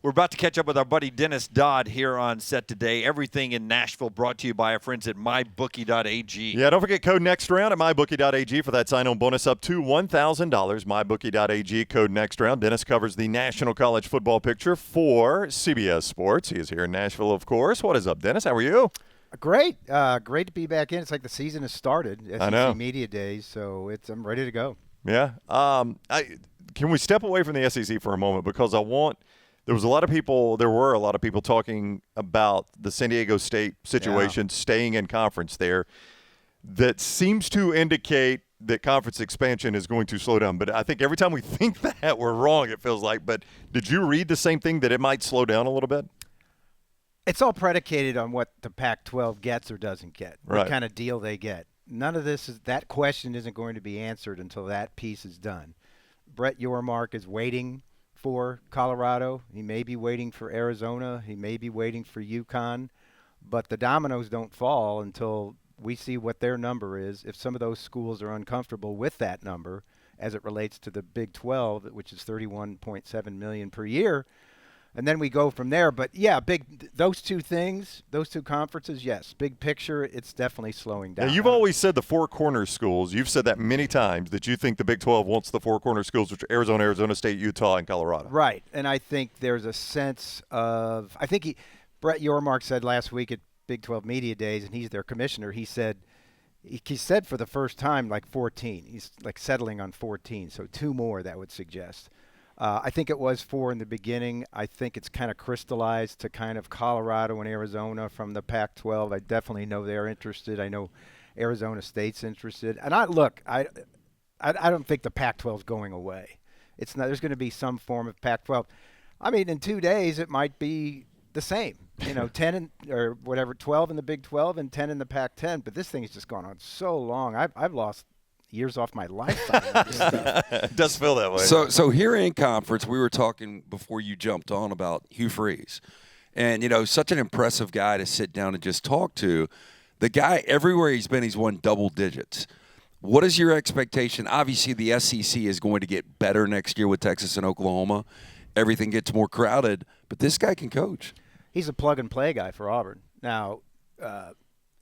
We're about to catch up with our buddy Dennis Dodd here on set today. Everything in Nashville brought to you by our friends at mybookie.ag. Yeah, don't forget code next round at mybookie.ag for that sign-on bonus up to $1,000. Mybookie.ag, code next round. Dennis covers the National College Football picture for CBS Sports. He is here in Nashville, of course. What is up, Dennis? How are you? Great. Great to be back in. It's like the season has started. I know. SEC Media Days, so I'm ready to go. Yeah. Can we step away from the SEC for a moment? Because there were a lot of people talking about the San Diego State situation, staying in conference there. That seems to indicate that conference expansion is going to slow down. But I think every time we think that, we're wrong, it feels like. But did you read the same thing, that it might slow down a little bit? It's all predicated on what the Pac-12 gets or doesn't get, right. What kind of deal they get. None of that question isn't going to be answered until that piece is done. Brett Yormark is waiting for Colorado. He may be waiting for Arizona. He may be waiting for UConn. But the dominoes don't fall until we see what their number is. If some of those schools are uncomfortable with that number as it relates to the Big 12, which is $31.7 million per year, and then we go from there. But, yeah, those two things, those two conferences, yes. Big picture, it's definitely slowing down. Now, you've always said the Four Corners schools. You've said that many times, that you think the Big 12 wants the Four Corners schools, which are Arizona, Arizona State, Utah, and Colorado. Right. And I think there's a sense of – Brett Yormark said last week at Big 12 Media Days, and he's their commissioner, he said for the first time, like 14. He's like settling on 14, so 2 more that would suggest. I think it was 4 in the beginning. I think it's kind of crystallized to kind of Colorado and Arizona from the Pac-12. I definitely know they're interested. I know Arizona State's interested. And I don't think the Pac-12 is going away. It's not. There's going to be some form of Pac-12. I mean, in 2 days it might be the same. 10 or whatever, 12 in the Big 12 and 10 in the Pac-10. But this thing has just gone on so long. I've lost years off my lifetime. It does feel that way. So here in conference, we were talking before you jumped on about Hugh Freeze. And, such an impressive guy to sit down and just talk to. The guy, everywhere he's been, he's won double digits. What is your expectation? Obviously, the SEC is going to get better next year with Texas and Oklahoma. Everything gets more crowded, but this guy can coach. He's a plug-and-play guy for Auburn. Now,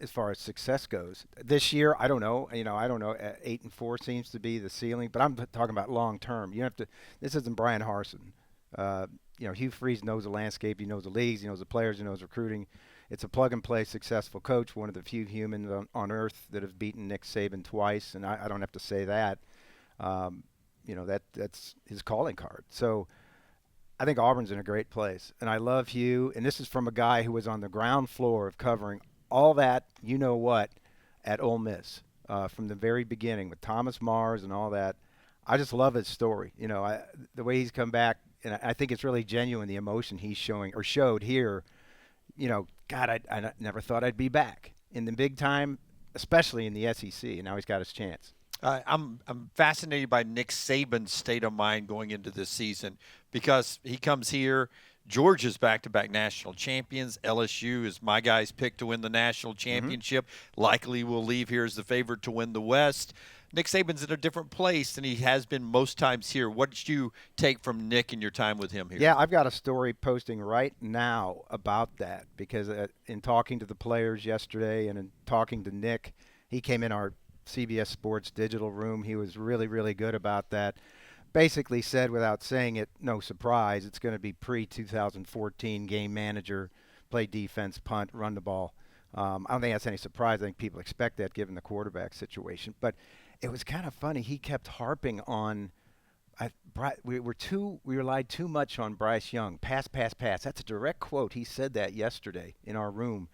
as far as success goes, this year, I don't know. I don't know. 8-4 seems to be the ceiling, but I'm talking about long-term. This isn't Brian Harsin. Hugh Freeze knows the landscape. He knows the leagues. He knows the players. He knows recruiting. It's a plug-and-play successful coach, one of the few humans on earth that have beaten Nick Saban twice, and I don't have to say that. That's his calling card. So I think Auburn's in a great place, and I love Hugh. And this is from a guy who was on the ground floor of covering all that, at Ole Miss from the very beginning with Thomas Mars and all that. I just love his story. The way he's come back, and I think it's really genuine, the emotion he's showed here. God, I never thought I'd be back in the big time, especially in the SEC, and now he's got his chance. I'm fascinated by Nick Saban's state of mind going into this season, because he comes here. Georgia's back-to-back national champions. LSU is my guy's pick to win the national championship. Likely will leave here as the favorite to win the West. Nick Saban's in a different place than he has been most times here. What did you take from Nick in your time with him here? Yeah, I've got a story posting right now about that, because in talking to the players yesterday and in talking to Nick, he came in our CBS Sports digital room. He was really, really good about that. Basically said, without saying it, no surprise, it's going to be pre-2014 game manager, play defense, punt, run the ball. I don't think that's any surprise. I think people expect that given the quarterback situation. But it was kind of funny. He kept harping on we relied too much on Bryce Young. Pass, pass, pass. That's a direct quote. He said that yesterday in our room.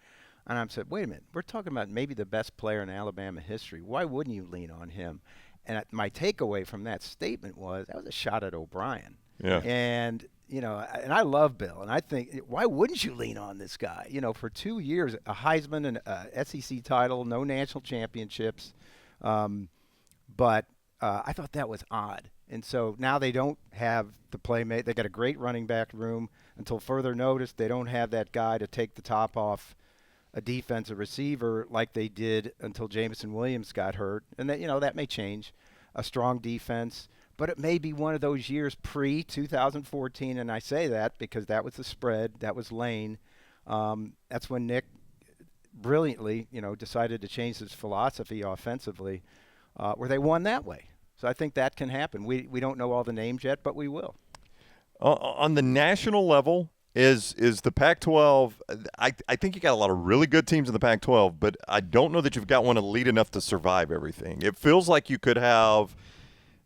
And I said, wait a minute. We're talking about maybe the best player in Alabama history. Why wouldn't you lean on him? And my takeaway from that statement was that was a shot at O'Brien. Yeah. And, and I love Bill. And I think, why wouldn't you lean on this guy? For 2 years, a Heisman and a SEC title, no national championships. But I thought that was odd. And so now they don't have the playmate. They got a great running back room. Until further notice, they don't have that guy to take the top off a defensive receiver like they did until Jameson Williams got hurt. And that may change. A strong defense. but it may be one of those years pre-2014, and I say that because that was the spread, that was Lane. That's when Nick brilliantly, decided to change his philosophy offensively, where they won that way. So I think that can happen. We don't know all the names yet, but we will. On the national level, is the Pac-12 – I think you got a lot of really good teams in the Pac-12, but I don't know that you've got one elite enough to survive everything. It feels like you could have –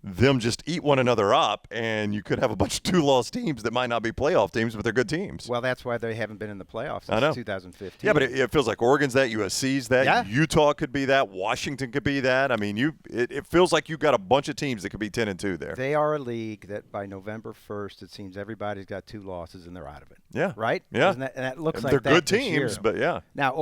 them just eat one another up, and you could have a bunch of 2-loss teams that might not be playoff teams, but they're good teams. Well, that's why they haven't been in the playoffs since 2015. Yeah, but it feels like Oregon's that, USC's that, yeah. Utah could be that, Washington could be that. I mean, it feels like you've got a bunch of teams that could be 10-2 there. They are a league that by November 1st, it seems everybody's got 2 losses and they're out of it. Yeah. Right? Yeah. And that looks like they're that good this teams, year. but yeah. Now,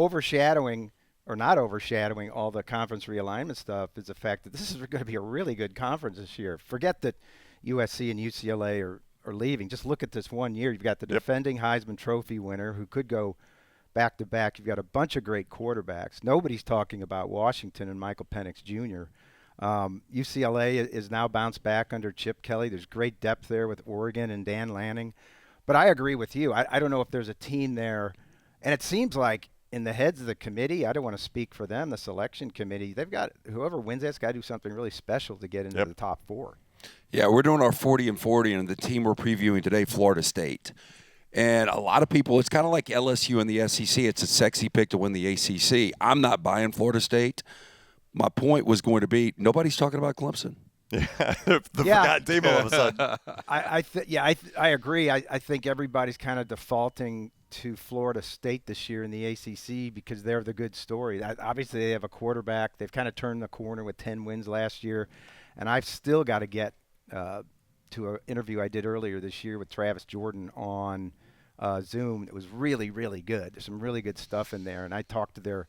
not overshadowing all the conference realignment stuff is the fact that this is going to be a really good conference this year. Forget that USC and UCLA are leaving. Just look at this one year. You've got the defending Heisman Trophy winner who could go back-to-back. You've got a bunch of great quarterbacks. Nobody's talking about Washington and Michael Penix Jr. UCLA is now bounced back under Chip Kelly. There's great depth there with Oregon and Dan Lanning. But I agree with you. I don't know if there's a team there. And it seems like in the heads of the committee, I don't want to speak for them, the selection committee, they've got whoever wins that's got to do something really special to get into the top 4. Yeah, we're doing our 40 and 40, and the team we're previewing today, Florida State. And a lot of people, it's kind of like LSU and the SEC. It's a sexy pick to win the ACC. I'm not buying Florida State. My point was going to be nobody's talking about Clemson. Yeah, the forgotten team all of a sudden. I agree. I think everybody's kind of defaulting to Florida State this year in the ACC because they're the good story. Obviously, they have a quarterback. They've kind of turned the corner with 10 wins last year. And I've still got to get to an interview I did earlier this year with Travis Jordan on Zoom. It was really, really good. There's some really good stuff in there. And I talked to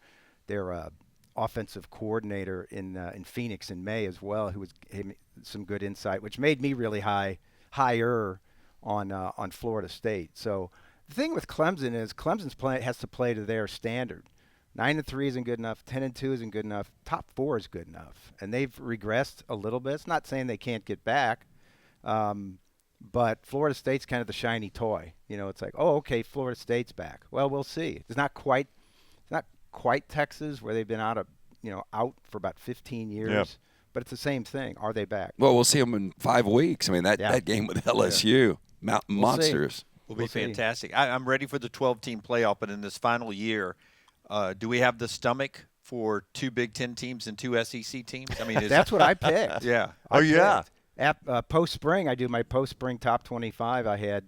their offensive coordinator in Phoenix in May as well, who gave me some good insight, which made me really higher on Florida State. So the thing with Clemson is Clemson's has to play to their standard. 9-3 isn't good enough. 10-2 isn't good enough. Top 4 is good enough, and they've regressed a little bit. It's not saying they can't get back, but Florida State's kind of the shiny toy. It's like, oh, okay, Florida State's back. Well, we'll see. It's not quite Texas where they've been out for about 15 years. Yep. But it's the same thing. Are they back? Well, we'll see them in 5 weeks. I mean, that game with LSU, Mountain Monsters. Will be fantastic. I'm ready for the 12-team playoff, but in this final year, do we have the stomach for 2 Big Ten teams and 2 SEC teams? I mean, that's what I picked. Yeah. Post-spring, I do my post-spring top 25. I had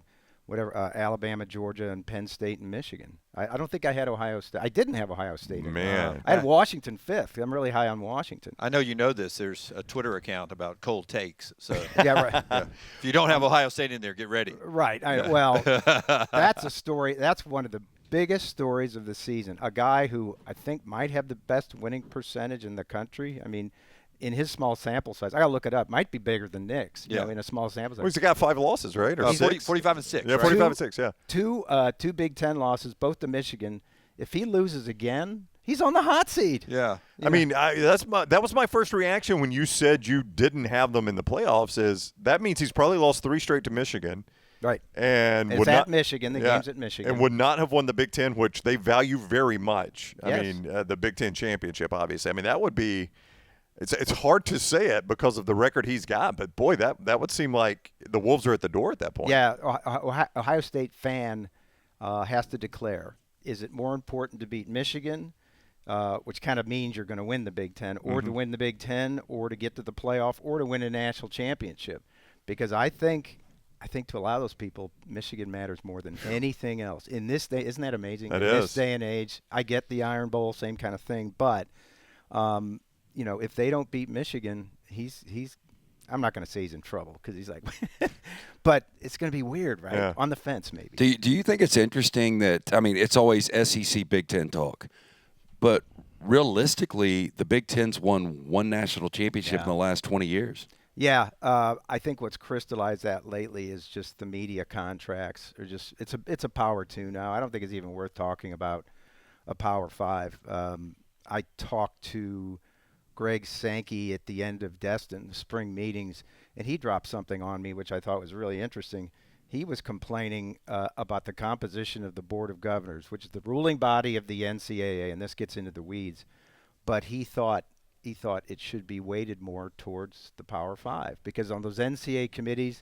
Alabama, Georgia, and Penn State and Michigan. I don't think I had Ohio State. I didn't have Ohio State. Man. I had Washington 5th. I'm really high on Washington. I know you know this. There's a Twitter account about cold takes. So yeah, right. Yeah. If you don't have Ohio State in there, get ready. Right. Well, that's a story. That's one of the biggest stories of the season. A guy who I think might have the best winning percentage in the country. I mean, in his small sample size, I got to look it up. Might be bigger than Nick's. In a small sample size. Well, he's got 5 losses, right? Or 45 and 6. Yeah, right? 45 and 6. Yeah. Two Big Ten losses, both to Michigan. If he loses again, he's on the hot seat. Yeah. I mean, that was my first reaction when you said you didn't have them in the playoffs. Is that means he's probably lost 3 straight to Michigan. Right. And it's at Michigan. The game's at Michigan. And would not have won the Big Ten, which they value very much. Yes. I mean, the Big Ten championship, obviously. I mean, that would be – it's hard to say it because of the record he's got. But, boy, that would seem like the Wolves are at the door at that point. Yeah, Ohio State fan has to declare, is it more important to beat Michigan, which kind of means you're going to win the Big Ten, or to win the Big Ten, or to get to the playoff, or to win a national championship? Because I think to allow those people, Michigan matters more than anything else. In this day, isn't that amazing? That in is. this day and age, I get the Iron Bowl, same kind of thing. But, if they don't beat Michigan, he's I'm not going to say he's in trouble because he's like – but it's going to be weird, right? Yeah. On the fence maybe. Do you think it's interesting that – I mean, it's always SEC Big Ten talk. But realistically, the Big Ten's won 1 national championship in the last 20 years. Yeah, I think what's crystallized that lately is just the media contracts are just it's a power 2 now. I don't think it's even worth talking about a power 5. I talked to Greg Sankey at the end of Destin, the spring meetings, and he dropped something on me which I thought was really interesting. He was complaining about the composition of the Board of Governors, which is the ruling body of the NCAA, and this gets into the weeds. But he thought it should be weighted more towards the Power Five, because on those NCAA committees,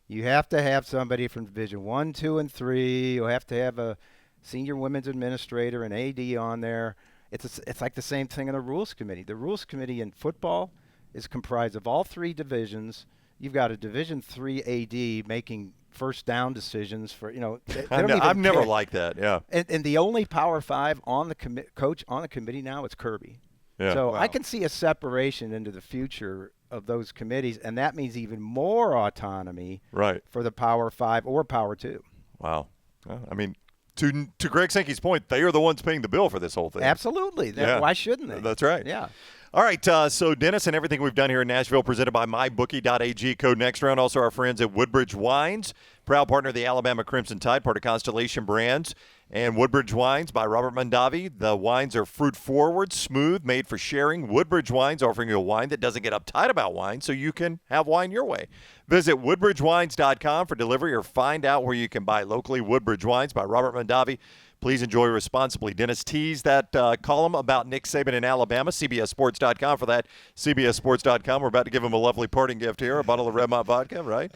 you have to have somebody from Division 1, 2, and 3. You have to have a senior women's administrator, an AD on there. It's like the same thing in the Rules Committee. The Rules Committee in football is comprised of all 3 divisions. You've got a Division 3 AD making first down decisions for, they don't even I've never care. liked that. Yeah. And the only Power 5 on the coach on the committee now is Kirby. Yeah. So Wow. I can see a separation into the future of those committees, and that means even more autonomy Right. for the Power 5 or Power 2. Wow. Well, I mean, to Greg Sankey's point, they are the ones paying the bill for this whole thing. Absolutely. Yeah. Why shouldn't they? That's right. Yeah. All right, so Dennis, and everything we've done here in Nashville presented by MyBookie.ag, code next round. Also our friends at Woodbridge Wines, proud partner of the Alabama Crimson Tide, part of Constellation Brands. And Woodbridge Wines by Robert Mondavi. The wines are fruit-forward, smooth, made for sharing. Woodbridge Wines offering you a wine that doesn't get uptight about wine, so you can have wine your way. Visit woodbridgewines.com for delivery or find out where you can buy locally. Woodbridge Wines by Robert Mondavi. Please enjoy responsibly. Dennis teased that column about Nick Saban in Alabama, CBSSports.com for that. CBSSports.com. We're about to give him a lovely parting gift here, a bottle of Redmont vodka, right?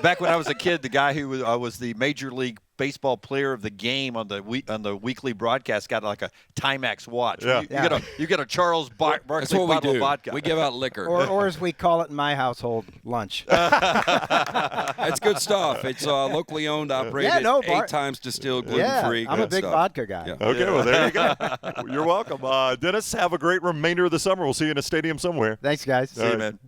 Back when I was a kid, the guy who was the Major League Baseball player of the game on the weekly broadcast got like a Timex watch. Yeah. You get a Charles Barkley That's what we bottle do. of vodka. We give out liquor. Or as we call it in my household, lunch. It's good stuff. It's locally owned, operated, 8 times distilled, gluten-free. Yeah, I'm a good big stuff. vodka guy. Yeah. Okay, well, there you go. You're welcome. Dennis, have a great remainder of the summer. We'll see you in a stadium somewhere. Thanks, guys. See you, man.